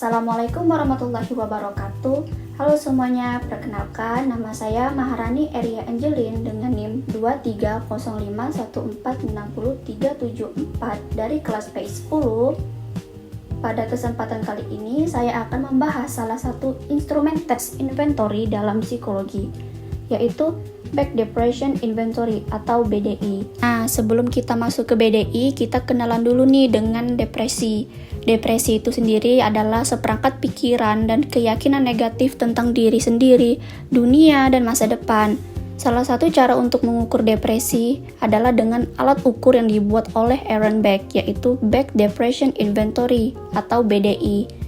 Assalamualaikum warahmatullahi wabarakatuh. Halo semuanya, perkenalkan nama saya Maharani Eria Angelin dengan NIM 230514603774 dari kelas PI 10. Pada kesempatan kali ini saya akan membahas salah satu instrumen tes inventory dalam psikologi, yaitu Back Depression Inventory atau BDI. Nah, sebelum kita masuk ke BDI, kita kenalan dulu nih dengan depresi. Depresi itu sendiri adalah seperangkat pikiran dan keyakinan negatif tentang diri sendiri, dunia, dan masa depan. Salah satu cara untuk mengukur depresi adalah dengan alat ukur yang dibuat oleh Aaron Beck, yaitu Back Depression Inventory atau BDI.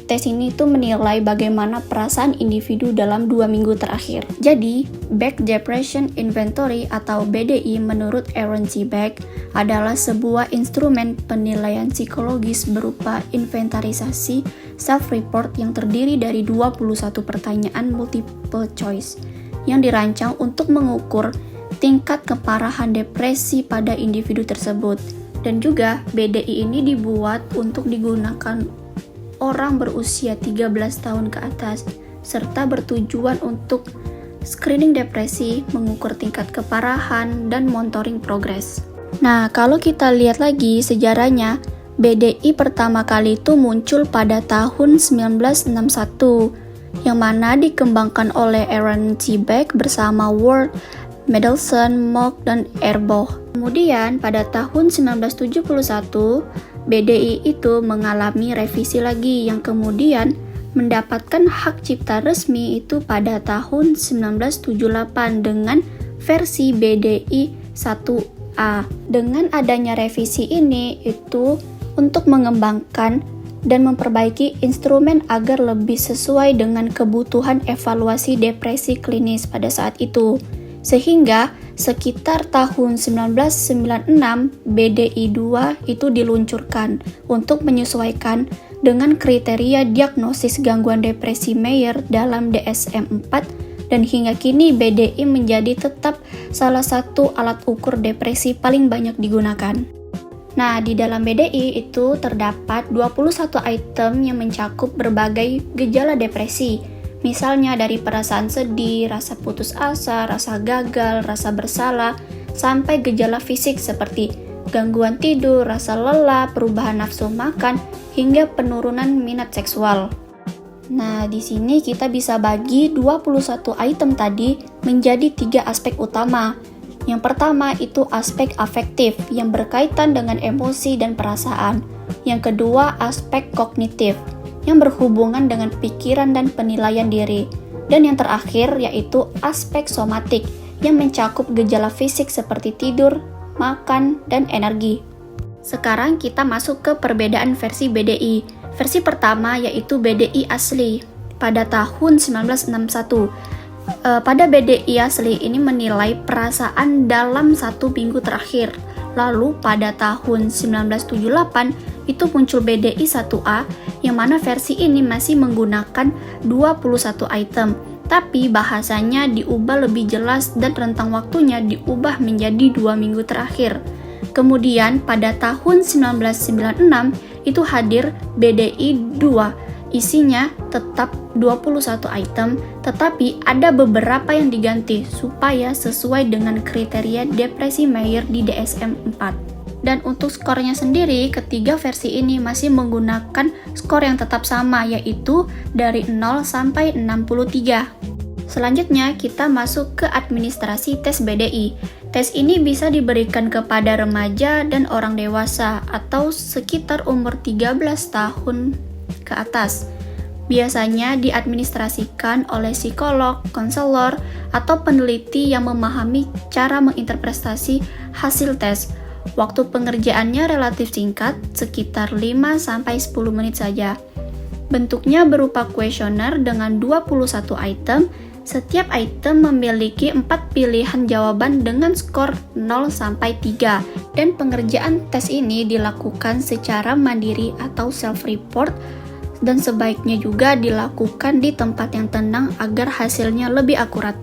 Tes ini tuh menilai bagaimana perasaan individu dalam 2 minggu terakhir. Jadi, Back Depression Inventory atau BDI menurut Aaron C. Beck adalah sebuah instrumen penilaian psikologis berupa inventarisasi self-report yang terdiri dari 21 pertanyaan multiple choice yang dirancang untuk mengukur tingkat keparahan depresi pada individu tersebut. Dan juga BDI ini dibuat untuk digunakan orang berusia 13 tahun ke atas, serta bertujuan untuk screening depresi, mengukur tingkat keparahan, dan monitoring progres. Nah, kalau kita lihat lagi sejarahnya, BDI pertama kali itu muncul pada tahun 1961, yang mana dikembangkan oleh Aaron C. Beck bersama Ward, Mendelson, Mock, dan Erboh. Kemudian pada tahun 1971, BDI itu mengalami revisi lagi yang kemudian mendapatkan hak cipta resmi itu pada tahun 1978 dengan versi BDI 1A. Dengan adanya revisi ini itu untuk mengembangkan dan memperbaiki instrumen agar lebih sesuai dengan kebutuhan evaluasi depresi klinis pada saat itu. Sehingga sekitar tahun 1996 BDI 2 itu diluncurkan untuk menyesuaikan dengan kriteria diagnosis gangguan depresi Meyer dalam DSM-4 dan hingga kini BDI menjadi tetap salah satu alat ukur depresi paling banyak digunakan. Nah, di dalam BDI itu terdapat 21 item yang mencakup berbagai gejala depresi. Misalnya dari perasaan sedih, rasa putus asa, rasa gagal, rasa bersalah, sampai gejala fisik seperti gangguan tidur, rasa lelah, perubahan nafsu makan, hingga penurunan minat seksual. Nah, di sini kita bisa bagi 21 item tadi menjadi 3 aspek utama. Yang pertama itu aspek afektif yang berkaitan dengan emosi dan perasaan. Yang kedua aspek kognitif yang berhubungan dengan pikiran dan penilaian diri. Dan yang terakhir yaitu aspek somatik yang mencakup gejala fisik seperti tidur, makan, dan energi. Sekarang kita masuk ke perbedaan versi BDI. Versi pertama yaitu BDI asli pada tahun 1961. Pada BDI asli ini menilai perasaan dalam 1 minggu terakhir. Lalu pada tahun 1978 itu muncul BDI 1A yang mana versi ini masih menggunakan 21 item, tapi bahasanya diubah lebih jelas dan rentang waktunya diubah menjadi 2 minggu terakhir. Kemudian pada tahun 1996 itu hadir BDI 2. Isinya tetap 21 item, tetapi ada beberapa yang diganti supaya sesuai dengan kriteria depresi Meyer di DSM-4. Dan untuk skornya sendiri, ketiga versi ini masih menggunakan skor yang tetap sama, yaitu dari 0 sampai 63. Selanjutnya, kita masuk ke administrasi tes BDI. Tes ini bisa diberikan kepada remaja dan orang dewasa atau sekitar umur 13 tahun ke atas. Biasanya diadministrasikan oleh psikolog, konselor, atau peneliti yang memahami cara menginterpretasi hasil tes. Waktu pengerjaannya relatif singkat, sekitar 5-10 menit saja. Bentuknya berupa kuesioner dengan 21 item. Setiap item memiliki 4 pilihan jawaban dengan skor 0-3. Dan pengerjaan tes ini dilakukan secara mandiri atau self-report dan sebaiknya juga dilakukan di tempat yang tenang agar hasilnya lebih akurat.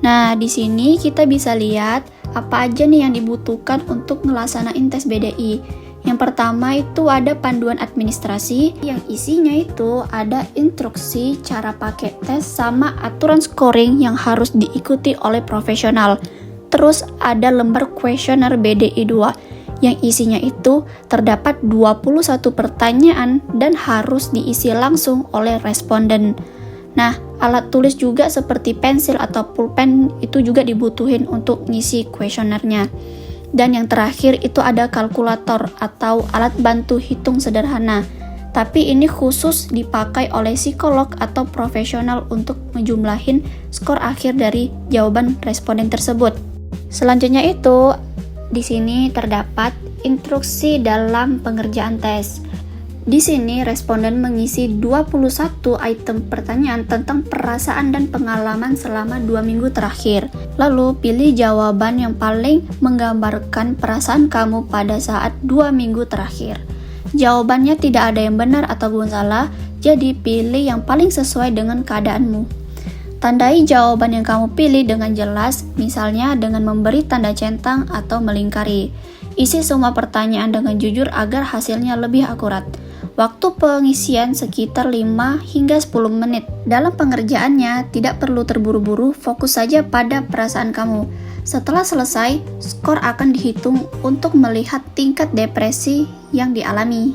Nah, di sini kita bisa lihat apa aja nih yang dibutuhkan untuk ngelaksanain tes BDI. Yang pertama itu ada panduan administrasi, yang isinya itu ada instruksi cara pakai tes sama aturan scoring yang harus diikuti oleh profesional. Terus ada lembar kuesioner BDI 2 yang isinya itu terdapat 21 pertanyaan dan harus diisi langsung oleh responden. Nah, alat tulis juga seperti pensil atau pulpen itu juga dibutuhin untuk ngisi kuesionernya. Dan yang terakhir itu ada kalkulator atau alat bantu hitung sederhana. Tapi ini khusus dipakai oleh psikolog atau profesional untuk menjumlahin skor akhir dari jawaban responden tersebut. Selanjutnya itu, di sini terdapat instruksi dalam pengerjaan tes. Di sini responden mengisi 21 item pertanyaan tentang perasaan dan pengalaman selama 2 minggu terakhir. Lalu pilih jawaban yang paling menggambarkan perasaan kamu pada saat 2 minggu terakhir. Jawabannya tidak ada yang benar ataupun salah, jadi pilih yang paling sesuai dengan keadaanmu. Tandai jawaban yang kamu pilih dengan jelas, misalnya dengan memberi tanda centang atau melingkari. Isi semua pertanyaan dengan jujur agar hasilnya lebih akurat. Waktu pengisian sekitar 5 hingga 10 menit. Dalam pengerjaannya, tidak perlu terburu-buru, fokus saja pada perasaan kamu. Setelah selesai, skor akan dihitung untuk melihat tingkat depresi yang dialami.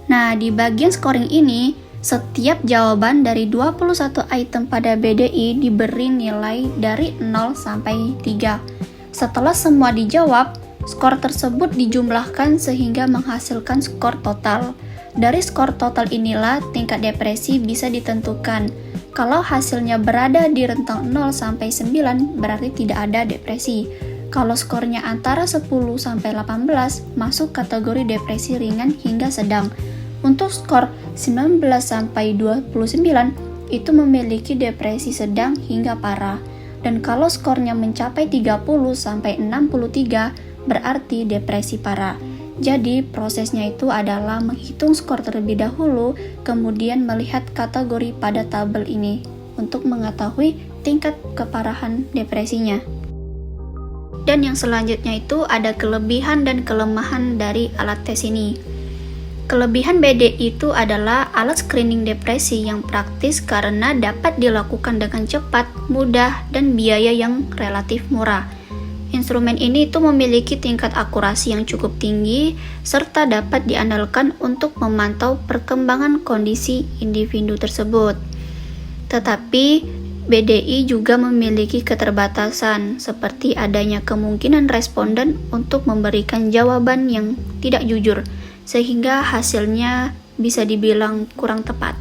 Nah, di bagian scoring ini, setiap jawaban dari 21 item pada BDI diberi nilai dari 0 sampai 3. Setelah semua dijawab, skor tersebut dijumlahkan sehingga menghasilkan skor total. Dari skor total inilah tingkat depresi bisa ditentukan. Kalau hasilnya berada di rentang 0 sampai 9, berarti tidak ada depresi. Kalau skornya antara 10 sampai 18, masuk kategori depresi ringan hingga sedang. Untuk skor 19 sampai 29 itu memiliki depresi sedang hingga parah. Dan kalau skornya mencapai 30 sampai 63 berarti depresi parah. Jadi prosesnya itu adalah menghitung skor terlebih dahulu, kemudian melihat kategori pada tabel ini untuk mengetahui tingkat keparahan depresinya. Dan yang selanjutnya itu ada kelebihan dan kelemahan dari alat tes ini. Kelebihan BDI itu adalah alat screening depresi yang praktis karena dapat dilakukan dengan cepat, mudah, dan biaya yang relatif murah. Instrumen ini itu memiliki tingkat akurasi yang cukup tinggi serta dapat diandalkan untuk memantau perkembangan kondisi individu tersebut. Tetapi BDI juga memiliki keterbatasan seperti adanya kemungkinan responden untuk memberikan jawaban yang tidak jujur, sehingga hasilnya bisa dibilang kurang tepat.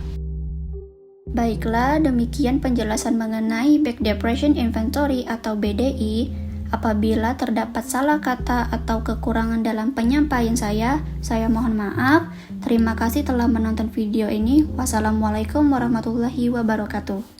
Baiklah, demikian penjelasan mengenai Back Depression Inventory atau BDI. Apabila terdapat salah kata atau kekurangan dalam penyampaian saya mohon maaf. Terima kasih telah menonton video ini. Wassalamualaikum warahmatullahi wabarakatuh.